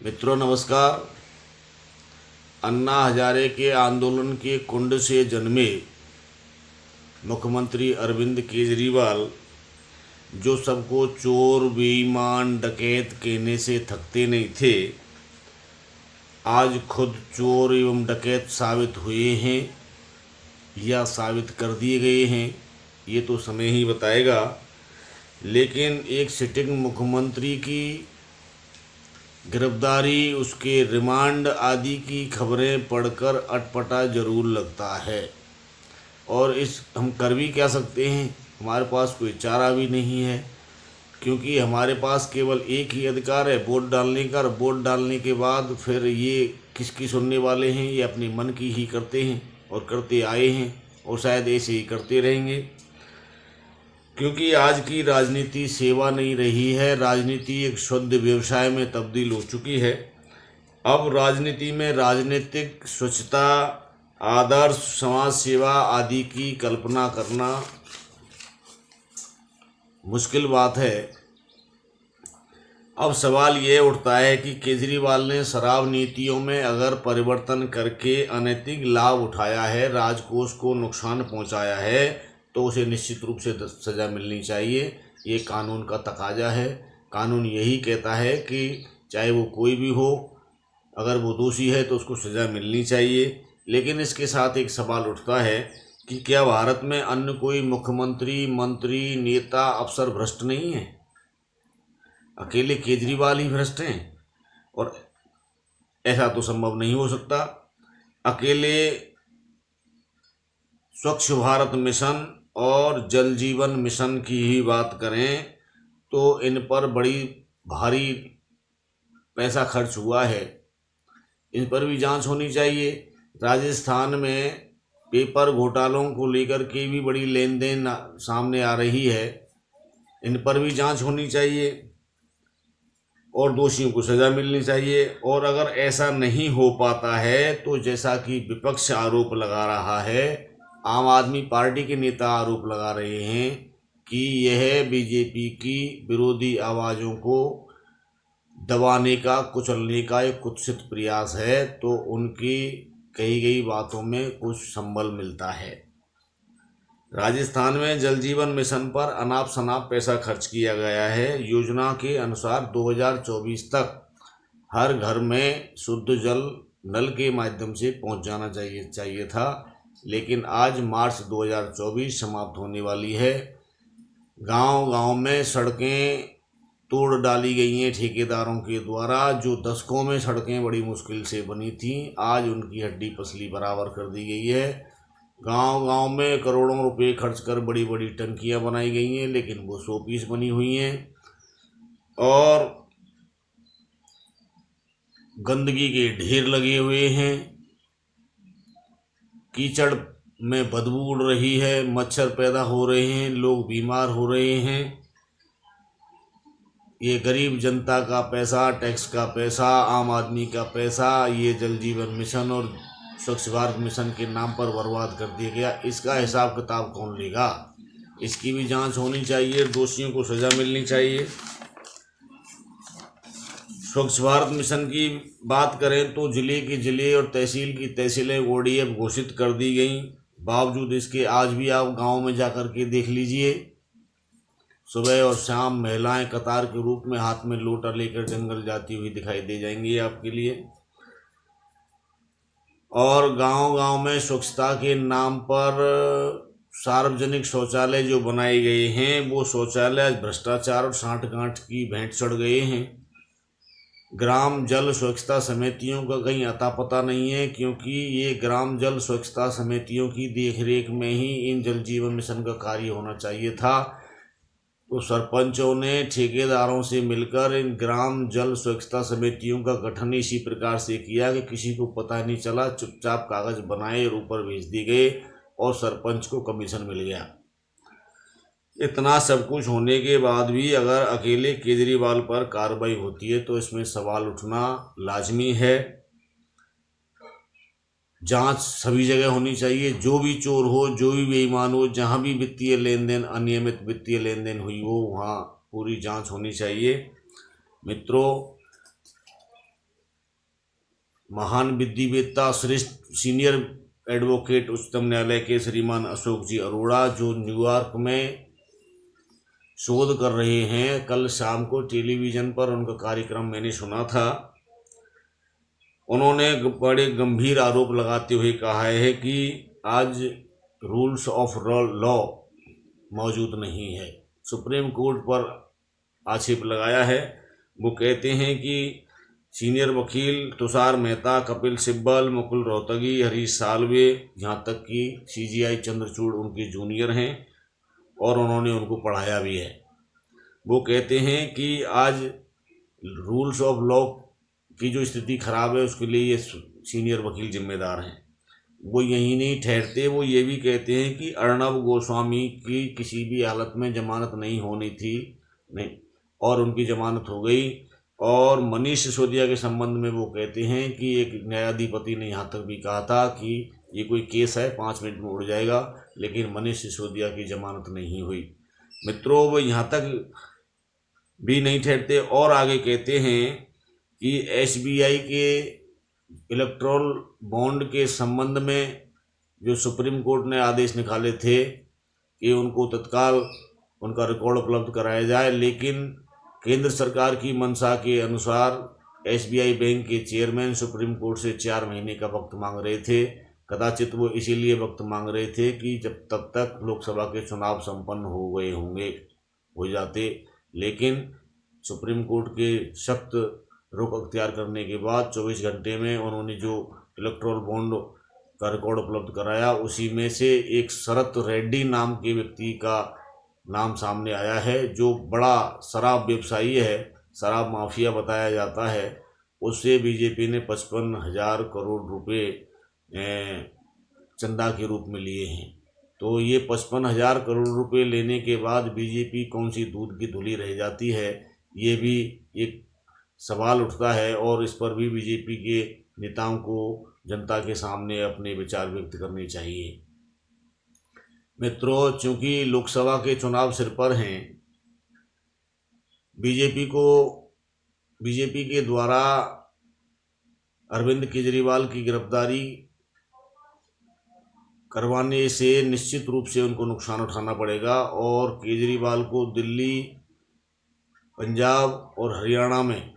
मित्रों नमस्कार। अन्ना हजारे के आंदोलन के कुंड से जन्मे मुख्यमंत्री अरविंद केजरीवाल, जो सबको चोर, बेईमान, डकैत कहने से थकते नहीं थे, आज खुद चोर एवं डकैत साबित हुए हैं या साबित कर दिए गए हैं, ये तो समय ही बताएगा। लेकिन एक सिटिंग मुख्यमंत्री की गिरफ्तारी, उसके रिमांड आदि की खबरें पढ़कर अटपटा जरूर लगता है। और इस हम कर भी क्या सकते हैं, हमारे पास कोई चारा भी नहीं है, क्योंकि हमारे पास केवल एक ही अधिकार है, वोट डालने का। वोट डालने के बाद फिर ये किसकी सुनने वाले हैं, ये अपने मन की ही करते हैं और करते आए हैं और शायद ऐसे ही करते रहेंगे। क्योंकि आज की राजनीति सेवा नहीं रही है, राजनीति एक शुद्ध व्यवसाय में तब्दील हो चुकी है। अब राजनीति में राजनीतिक स्वच्छता, आदर्श, समाज सेवा आदि की कल्पना करना मुश्किल बात है। अब सवाल ये उठता है कि केजरीवाल ने शराब नीतियों में अगर परिवर्तन करके अनैतिक लाभ उठाया है, राजकोष को नुकसान पहुंचाया है, तो उसे निश्चित रूप से सज़ा मिलनी चाहिए। ये कानून का तकाजा है। कानून यही कहता है कि चाहे वो कोई भी हो, अगर वो दोषी है तो उसको सज़ा मिलनी चाहिए। लेकिन इसके साथ एक सवाल उठता है कि क्या भारत में अन्य कोई मुख्यमंत्री, मंत्री, नेता, अफसर भ्रष्ट नहीं है? अकेले केजरीवाल ही भ्रष्ट हैं? और ऐसा तो संभव नहीं हो सकता। अकेले स्वच्छ भारत मिशन और जल जीवन मिशन की ही बात करें तो इन पर बड़ी भारी पैसा खर्च हुआ है, इन पर भी जांच होनी चाहिए। राजस्थान में पेपर घोटालों को लेकर के भी बड़ी लेन देन सामने आ रही है, इन पर भी जांच होनी चाहिए और दोषियों को सज़ा मिलनी चाहिए। और अगर ऐसा नहीं हो पाता है तो जैसा कि विपक्ष आरोप लगा रहा है, आम आदमी पार्टी के नेता आरोप लगा रहे हैं कि यह बीजेपी की विरोधी आवाज़ों को दबाने का, कुचलने का एक कुत्सित प्रयास है, तो उनकी कही गई बातों में कुछ संबल मिलता है। राजस्थान में जल जीवन मिशन पर अनाप शनाप पैसा खर्च किया गया है। योजना के अनुसार 2024 तक हर घर में शुद्ध जल नल के माध्यम से पहुंच जाना चाहिए था, लेकिन आज मार्च 2024 समाप्त होने वाली है। गांव-गांव में सड़कें तोड़ डाली गई हैं ठेकेदारों के द्वारा। जो दशकों में सड़कें बड़ी मुश्किल से बनी थीं, आज उनकी हड्डी पसली बराबर कर दी गई है। गांव-गांव में करोड़ों रुपए खर्च कर बड़ी बड़ी टंकियां बनाई गई हैं, लेकिन वो शो पीस बनी हुई हैं और गंदगी के ढेर लगे हुए हैं। कीचड़ में बदबू उड़ रही है, मच्छर पैदा हो रहे हैं, लोग बीमार हो रहे हैं। ये गरीब जनता का पैसा, टैक्स का पैसा, आम आदमी का पैसा, ये जल जीवन मिशन और स्वच्छ भारत मिशन के नाम पर बर्बाद कर दिया गया। इसका हिसाब किताब कौन लेगा? इसकी भी जांच होनी चाहिए, दोषियों को सज़ा मिलनी चाहिए। स्वच्छ भारत मिशन की बात करें तो जिले की जिले और तहसील की तहसीलें ODF घोषित कर दी गई। बावजूद इसके आज भी आप गांव में जाकर के देख लीजिए, सुबह और शाम महिलाएं कतार के रूप में हाथ में लोटा लेकर जंगल जाती हुई दिखाई दे जाएंगी आपके लिए। और गांव-गांव में स्वच्छता के नाम पर सार्वजनिक शौचालय जो बनाए गए हैं, वो शौचालय भ्रष्टाचार और सांठ-गांठ की भेंट चढ़ गए हैं। ग्राम जल स्वच्छता समितियों का कहीं अता पता नहीं है, क्योंकि ये ग्राम जल स्वच्छता समितियों की देखरेख में ही इन जल जीवन मिशन का कार्य होना चाहिए था। तो सरपंचों ने ठेकेदारों से मिलकर इन ग्राम जल स्वच्छता समितियों का गठन इसी प्रकार से किया कि किसी को पता नहीं चला, चुपचाप कागज बनाए और ऊपर भेज दिए गए और सरपंच को कमीशन मिल गया। इतना सब कुछ होने के बाद भी अगर अकेले केजरीवाल पर कार्रवाई होती है तो इसमें सवाल उठना लाजमी है। जांच सभी जगह होनी चाहिए, जो भी चोर हो, जो भी बेईमान हो, जहां भी वित्तीय लेन देन, अनियमित वित्तीय लेन देन हुई हो, वहां पूरी जांच होनी चाहिए। मित्रों, महान विधिवेत्ता श्रेष्ठ सीनियर एडवोकेट उच्चतम न्यायालय के श्रीमान अशोक जी अरोड़ा, जो न्यूयॉर्क में शोध कर रहे हैं, कल शाम को टेलीविज़न पर उनका कार्यक्रम मैंने सुना था। उन्होंने बड़े गंभीर आरोप लगाते हुए कहा है कि आज रूल्स ऑफ लॉ मौजूद नहीं है। सुप्रीम कोर्ट पर आक्षेप लगाया है। वो कहते हैं कि सीनियर वकील तुषार मेहता, कपिल सिब्बल, मुकुल रोहतगी, हरीश साल्वे, यहाँ तक कि CGI चंद्रचूड़ उनके जूनियर हैं और उन्होंने उनको पढ़ाया भी है। वो कहते हैं कि आज रूल्स ऑफ लॉ की जो स्थिति खराब है उसके लिए ये सीनियर वकील जिम्मेदार हैं। वो यही नहीं ठहरते, वो ये भी कहते हैं कि अर्णब गोस्वामी की किसी भी हालत में जमानत नहीं होनी थी, नहीं, और उनकी जमानत हो गई। और मनीष सिसोदिया के संबंध में वो कहते हैं कि एक न्यायाधिपति ने यहाँ तक भी कहा था कि ये कोई केस है 5 मिनट में उड़ जाएगा, लेकिन मनीष सिसोदिया की जमानत नहीं हुई। मित्रों, वो यहाँ तक भी नहीं ठहरते और आगे कहते हैं कि SBI के इलेक्ट्रोल बॉन्ड के संबंध में जो सुप्रीम कोर्ट ने आदेश निकाले थे कि उनको तत्काल उनका रिकॉर्ड उपलब्ध कराया जाए, लेकिन केंद्र सरकार की मंशा के अनुसार SBI बैंक के चेयरमैन सुप्रीम कोर्ट से 4 महीने का वक्त मांग रहे थे। कदाचित वो इसीलिए वक्त मांग रहे थे कि जब तब तक लोकसभा के चुनाव संपन्न हो जाते, लेकिन सुप्रीम कोर्ट के सख्त रुख अख्तियार करने के बाद 24 घंटे में उन्होंने जो इलेक्ट्रोल बॉन्ड का रिकॉर्ड उपलब्ध कराया, उसी में से एक शरत रेड्डी नाम के व्यक्ति का नाम सामने आया है, जो बड़ा शराब व्यवसायी है, शराब माफिया बताया जाता है। उससे बीजेपी ने 55,000 करोड़ रुपए चंदा के रूप में लिए हैं। तो ये 55,000 करोड़ रुपए लेने के बाद बीजेपी कौन सी दूध की धुली रह जाती है, ये भी एक सवाल उठता है और इस पर भी बीजेपी के नेताओं को जनता के सामने अपने विचार व्यक्त करने चाहिए। मित्रों, चूंकि लोकसभा के चुनाव सिर पर हैं, बीजेपी के द्वारा अरविंद केजरीवाल की गिरफ्तारी करवाने से निश्चित रूप से उनको नुकसान उठाना पड़ेगा और केजरीवाल को दिल्ली, पंजाब और हरियाणा में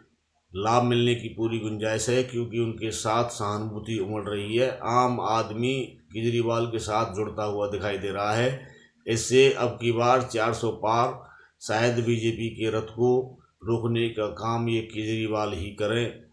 लाभ मिलने की पूरी गुंजाइश है, क्योंकि उनके साथ सहानुभूति उमड़ रही है। आम आदमी केजरीवाल के साथ जुड़ता हुआ दिखाई दे रहा है। इससे अब की बार 400 पार शायद बीजेपी के रथ को रोकने का काम ये केजरीवाल ही करें।